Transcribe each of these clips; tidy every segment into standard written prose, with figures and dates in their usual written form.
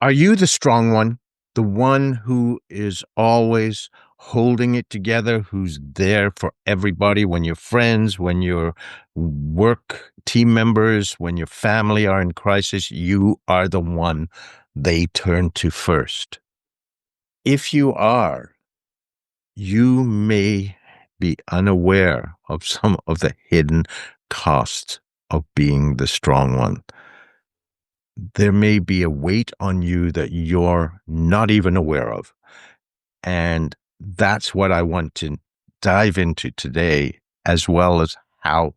Are you the strong one? The one who is always holding it together, who's there for everybody when your friends, when your work team members, when your family are in crisis, you are the one they turn to first. If you are, you may be unaware of some of the hidden costs of being the strong one. There may be a weight on you that you're not even aware of. And that's what I want to dive into today, as well as how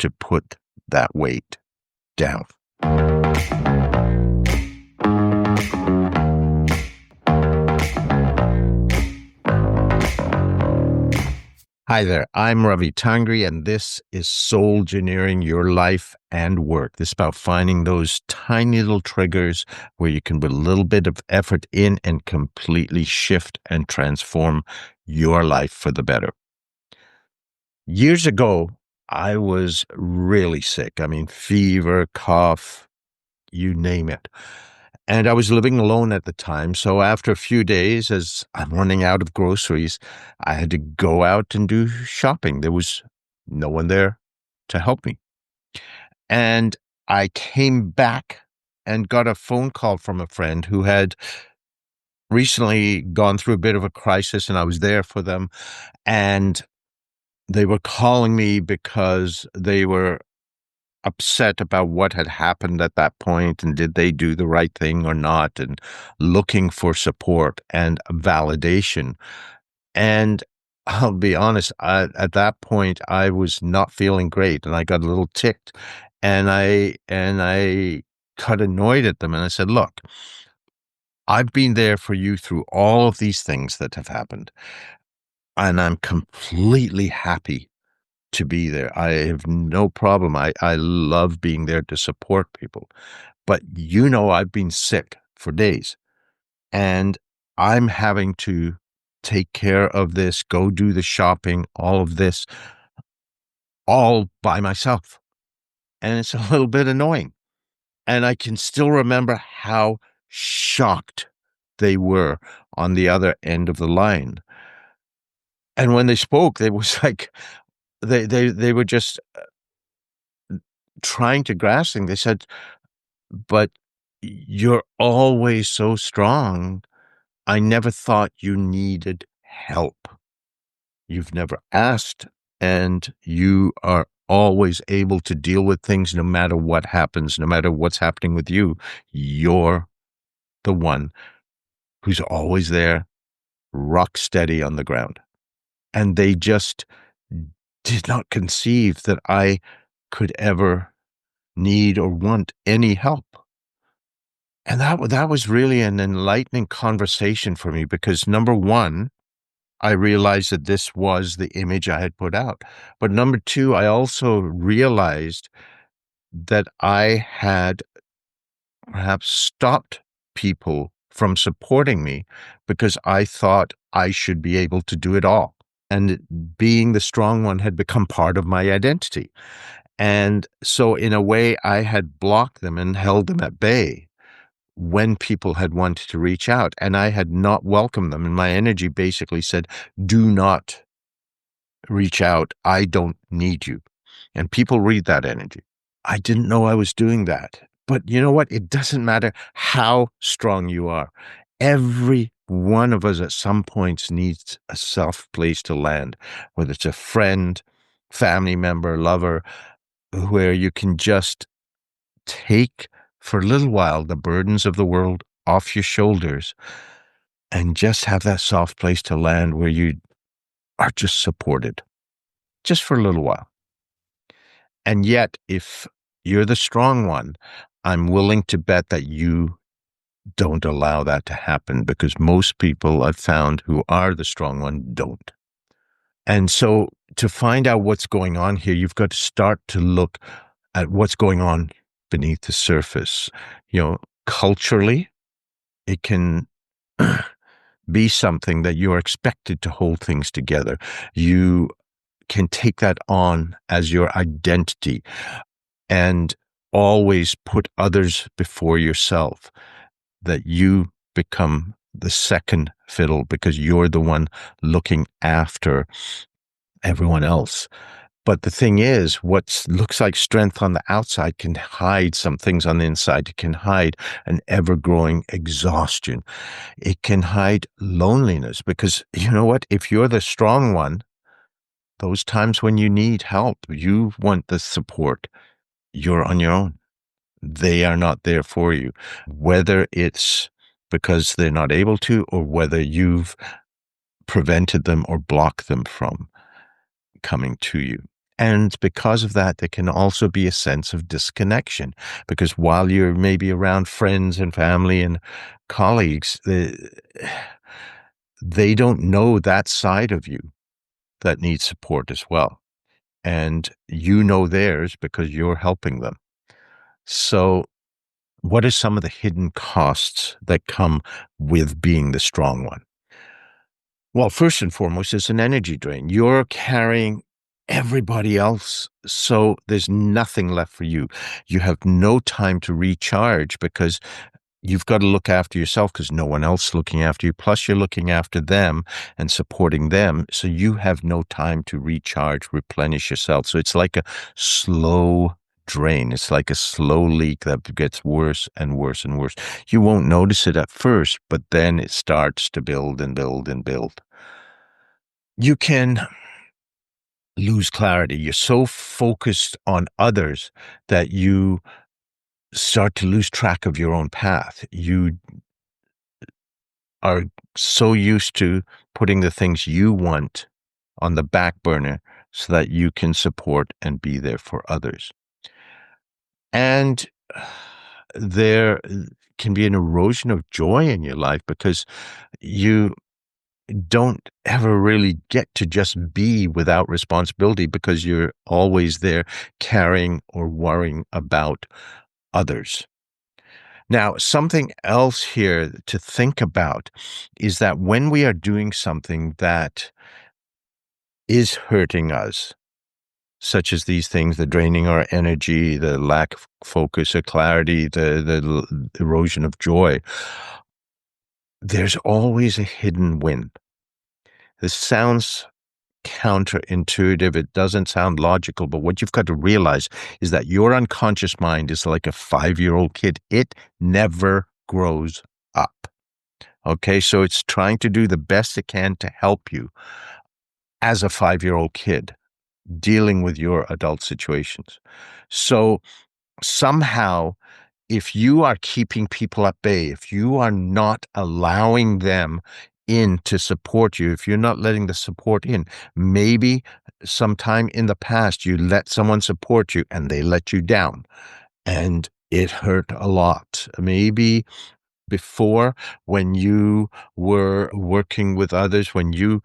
to put that weight down. Hi there, I'm Ravi Tangri, and this is Soul Engineering Your Life and Work. This is about finding those tiny little triggers where you can put a little bit of effort in and completely shift and transform your life for the better. Years ago, I was really sick. I mean, fever, cough, you name it. And I was living alone at the time. So after a few days, as I'm running out of groceries, I had to go out and do shopping. There was no one there to help me. And I came back and got a phone call from a friend who had recently gone through a bit of a crisis, and I was there for them. And they were calling me because they were upset about what had happened at that point and did they do the right thing or not, and looking for support and validation. And I'll be honest, at that point, I was not feeling great and I got a little ticked, and I got annoyed at them. And I said, look, I've been there for you through all of these things that have happened, and I'm completely happy to be there. I have no problem. I love being there to support people. But I've been sick for days, and I'm having to take care of this, go do the shopping, all of this, all by myself. And it's a little bit annoying. And I can still remember how shocked they were on the other end of the line. And when they spoke, they was like, they were just trying to grasp things. They said, but you're always so strong. I never thought you needed help. You've never asked, and you are always able to deal with things no matter what happens, no matter what's happening with you. You're the one who's always there, rock steady on the ground. And they just did not conceive that I could ever need or want any help. And that was really an enlightening conversation for me because number one, I realized that this was the image I had put out. But number two, I also realized that I had perhaps stopped people from supporting me because I thought I should be able to do it all. And being the strong one had become part of my identity. And so, in a way, I had blocked them and held them at bay when people had wanted to reach out, and I had not welcomed them. And my energy basically said, do not reach out. I don't need you. And people read that energy. I didn't know I was doing that. But you know what? It doesn't matter how strong you are. Every one of us at some points needs a soft place to land, whether it's a friend, family member, lover, where you can just take for a little while the burdens of the world off your shoulders and just have that soft place to land where you are just supported, just for a little while. And yet, if you're the strong one, I'm willing to bet that you don't allow that to happen because most people I've found who are the strong one don't. And so to find out what's going on here, you've got to start to look at what's going on beneath the surface. Culturally, it can be something that you're expected to hold things together. You can take that on as your identity and always put others before yourself. that you become the second fiddle because you're the one looking after everyone else. But the thing is, what looks like strength on the outside can hide some things on the inside. It can hide an ever growing exhaustion. It can hide loneliness because you know what? If you're the strong one, those times when you need help, you want the support, you're on your own. They are not there for you, whether it's because they're not able to or whether you've prevented them or blocked them from coming to you. And because of that, there can also be a sense of disconnection because while you're maybe around friends and family and colleagues, they don't know that side of you that needs support as well. And you know theirs because you're helping them. So, what are some of the hidden costs that come with being the strong one? Well, first and foremost, it's an energy drain. You're carrying everybody else, so there's nothing left for you. You have no time to recharge because you've got to look after yourself because no one else is looking after you. Plus, you're looking after them and supporting them. So you have no time to recharge, replenish yourself. So it's like a slow drain. It's like a slow leak that gets worse and worse and worse. You won't notice it at first, but then it starts to build and build and build. You can lose clarity. You're so focused on others that you start to lose track of your own path. You are so used to putting the things you want on the back burner so that you can support and be there for others. And there can be an erosion of joy in your life because you don't ever really get to just be without responsibility because you're always there carrying or worrying about others. Now, something else here to think about is that when we are doing something that is hurting us, such as these things, the draining our energy, the lack of focus or clarity, the erosion of joy, there's always a hidden win. This sounds counterintuitive. It doesn't sound logical, but what you've got to realize is that your unconscious mind is like a 5-year-old kid. It never grows up. Okay, so it's trying to do the best it can to help you as a 5-year-old kid dealing with your adult situations. So somehow, if you are keeping people at bay, if you are not allowing them in to support you, if you're not letting the support in, maybe sometime in the past you let someone support you and they let you down and it hurt a lot. Maybe before when you were working with others, when you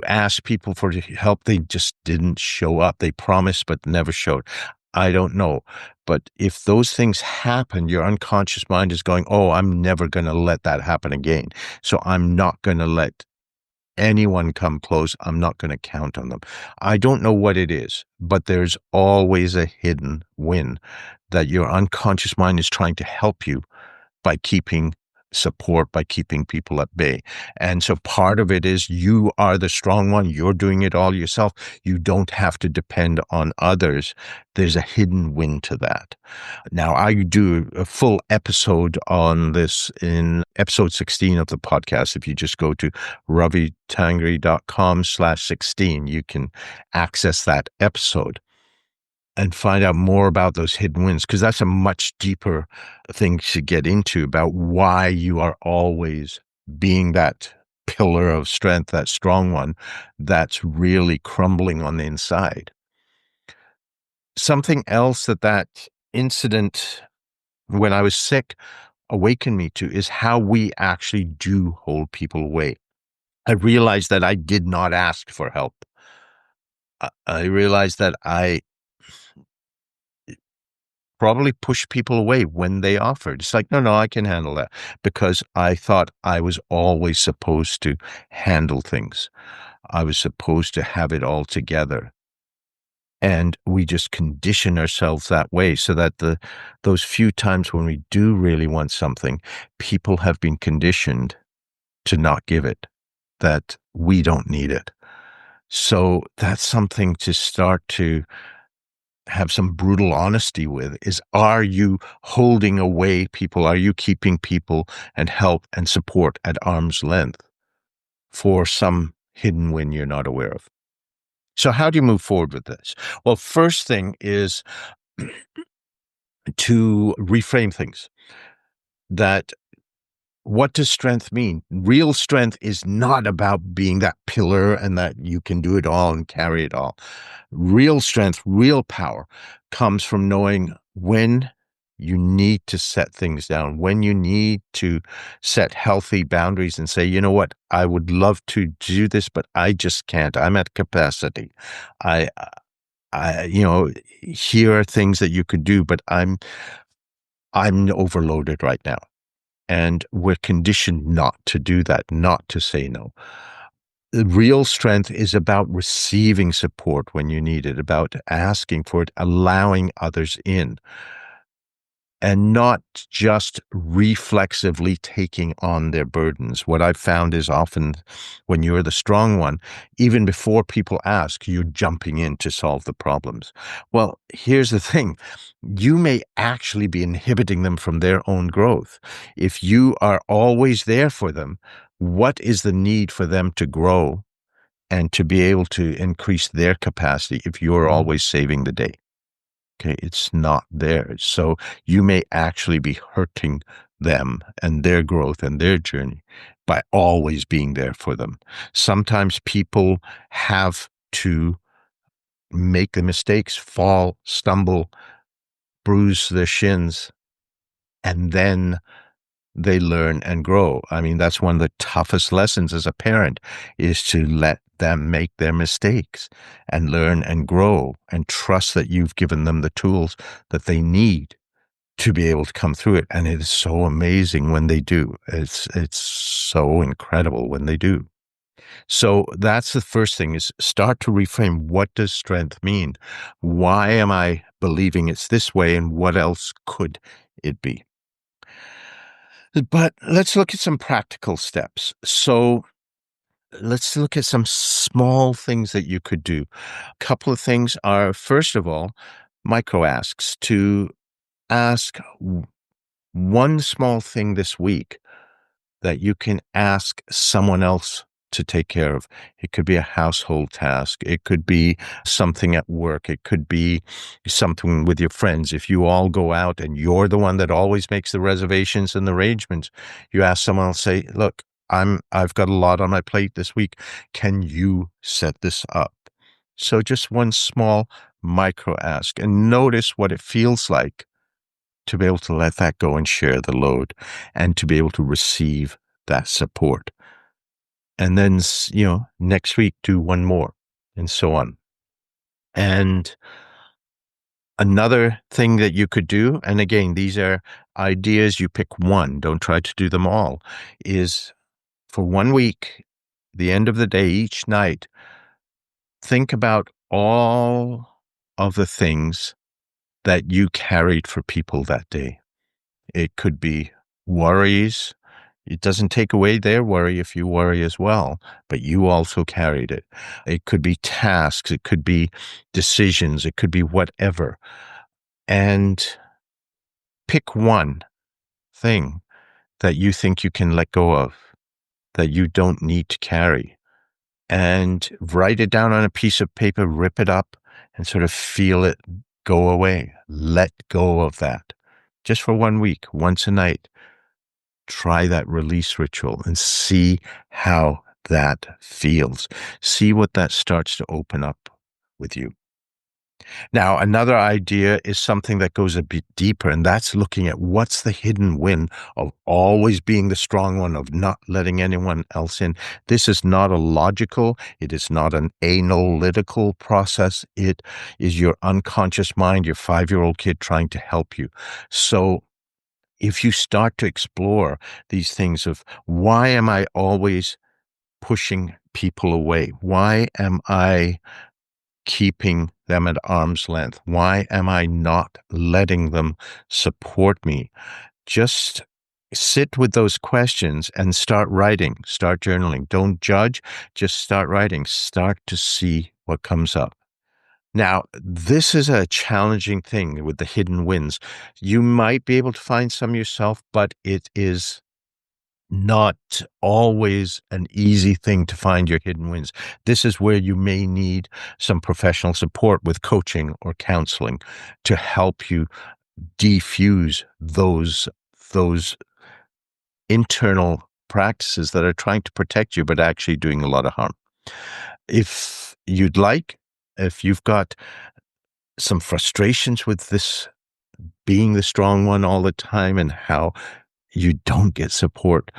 asked people for help, they just didn't show up. They promised but never showed. I don't know. But if those things happen, your unconscious mind is going, oh, I'm never going to let that happen again. So I'm not going to let anyone come close. I'm not going to count on them. I don't know what it is, but there's always a hidden win that your unconscious mind is trying to help you by keeping support, by keeping people at bay. And so part of it is you are the strong one. You're doing it all yourself. You don't have to depend on others. There's a hidden win to that. Now, I do a full episode on this in episode 16 of the podcast. If you just go to ravitangri.com/16, you can access that episode and find out more about those hidden wins, because that's a much deeper thing to get into about why you are always being that pillar of strength, that strong one that's really crumbling on the inside. Something else that incident when I was sick awakened me to is how we actually do hold people away. I realized that I did not ask for help. I realized that I probably push people away when they offered. It's like, no, no, I can handle that because I thought I was always supposed to handle things. I was supposed to have it all together. And we just condition ourselves that way so that those few times when we do really want something, people have been conditioned to not give it, that we don't need it. So that's something to start to have some brutal honesty with is, are you holding away people? Are you keeping people and help and support at arm's length for some hidden win you're not aware of? So how do you move forward with this? Well, first thing is to reframe things. That what does strength mean? Real strength is not about being that pillar and that you can do it all and carry it all. Real strength, real power comes from knowing when you need to set things down, when you need to set healthy boundaries and say, you know what, I would love to do this, but I just can't. I'm at capacity. I, here are things that you could do, but I'm overloaded right now. And we're conditioned not to do that, not to say no. The real strength is about receiving support when you need it, about asking for it, allowing others in, and not just reflexively taking on their burdens. What I've found is often when you're the strong one, even before people ask, you're jumping in to solve the problems. Well, here's the thing. You may actually be inhibiting them from their own growth. If you are always there for them, what is the need for them to grow and to be able to increase their capacity if you're always saving the day? Okay, it's not there. So you may actually be hurting them and their growth and their journey by always being there for them. Sometimes people have to make the mistakes, fall, stumble, bruise their shins, and then they learn and grow. I mean, that's one of the toughest lessons as a parent is to let them make their mistakes and learn and grow and trust that you've given them the tools that they need to be able to come through it. And it is so amazing when they do. It's so incredible when they do. So that's the first thing is start to reframe. What does strength mean? Why am I believing it's this way? And what else could it be? But let's look at some practical steps. So let's look at some small things that you could do. A couple of things are, first of all, micro asks to ask one small thing this week that you can ask someone else to take care of. It could be a household task. It could be something at work. It could be something with your friends. If you all go out and you're the one that always makes the reservations and the arrangements, you ask someone else, say, look, I've got a lot on my plate this week. Can you set this up? So just one small micro ask and notice what it feels like to be able to let that go and share the load and to be able to receive that support. And then, next week, do one more and so on. And another thing that you could do, and again, these are ideas, you pick one, don't try to do them all, is for 1 week, the end of the day, each night, think about all of the things that you carried for people that day. It could be worries. It doesn't take away their worry if you worry as well, but you also carried it. It could be tasks. It could be decisions. It could be whatever. And pick one thing that you think you can let go of, that you don't need to carry, and write it down on a piece of paper, rip it up, and sort of feel it go away. Let go of that. Just for 1 week, once a night. Try that release ritual and see how that feels. See what that starts to open up with you. Now, another idea is something that goes a bit deeper, and that's looking at what's the hidden win of always being the strong one, of not letting anyone else in. This is not a logical, it is not an analytical process. It is your unconscious mind, your 5-year-old kid trying to help you. So if you start to explore these things of why am I always pushing people away? Why am I keeping them at arm's length? Why am I not letting them support me? Just sit with those questions and start writing, start journaling. Don't judge, just start writing. Start to see what comes up. Now, this is a challenging thing with the hidden wins. You might be able to find some yourself, but it is not always an easy thing to find your hidden wins. This is where you may need some professional support with coaching or counseling to help you defuse those internal practices that are trying to protect you but actually doing a lot of harm. If you'd like, if you've got some frustrations with this being the strong one all the time and how you don't get support,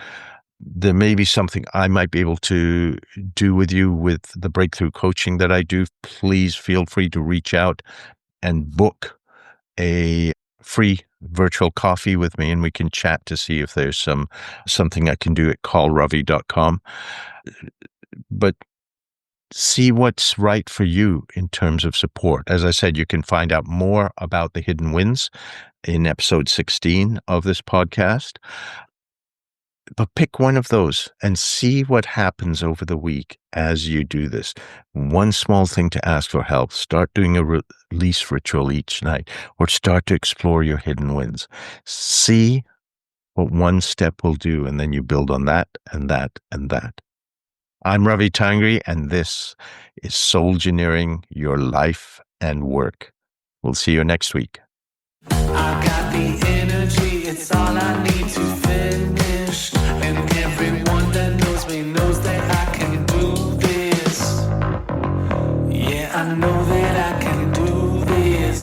there may be something I might be able to do with you with the breakthrough coaching that I do. Please feel free to reach out and book a free virtual coffee with me, and we can chat to see if there's something I can do at callravi.com. But see what's right for you in terms of support. As I said, you can find out more about the hidden wins in episode 16 of this podcast. But pick one of those and see what happens over the week as you do this. One small thing to ask for help. Start doing a release ritual each night, or start to explore your hidden wins. See what one step will do, and then you build on that and that and that. I'm Ravi Tangri, and this is Soulgineering Your Life and Work. We'll see you next week. I got the energy, it's all I need.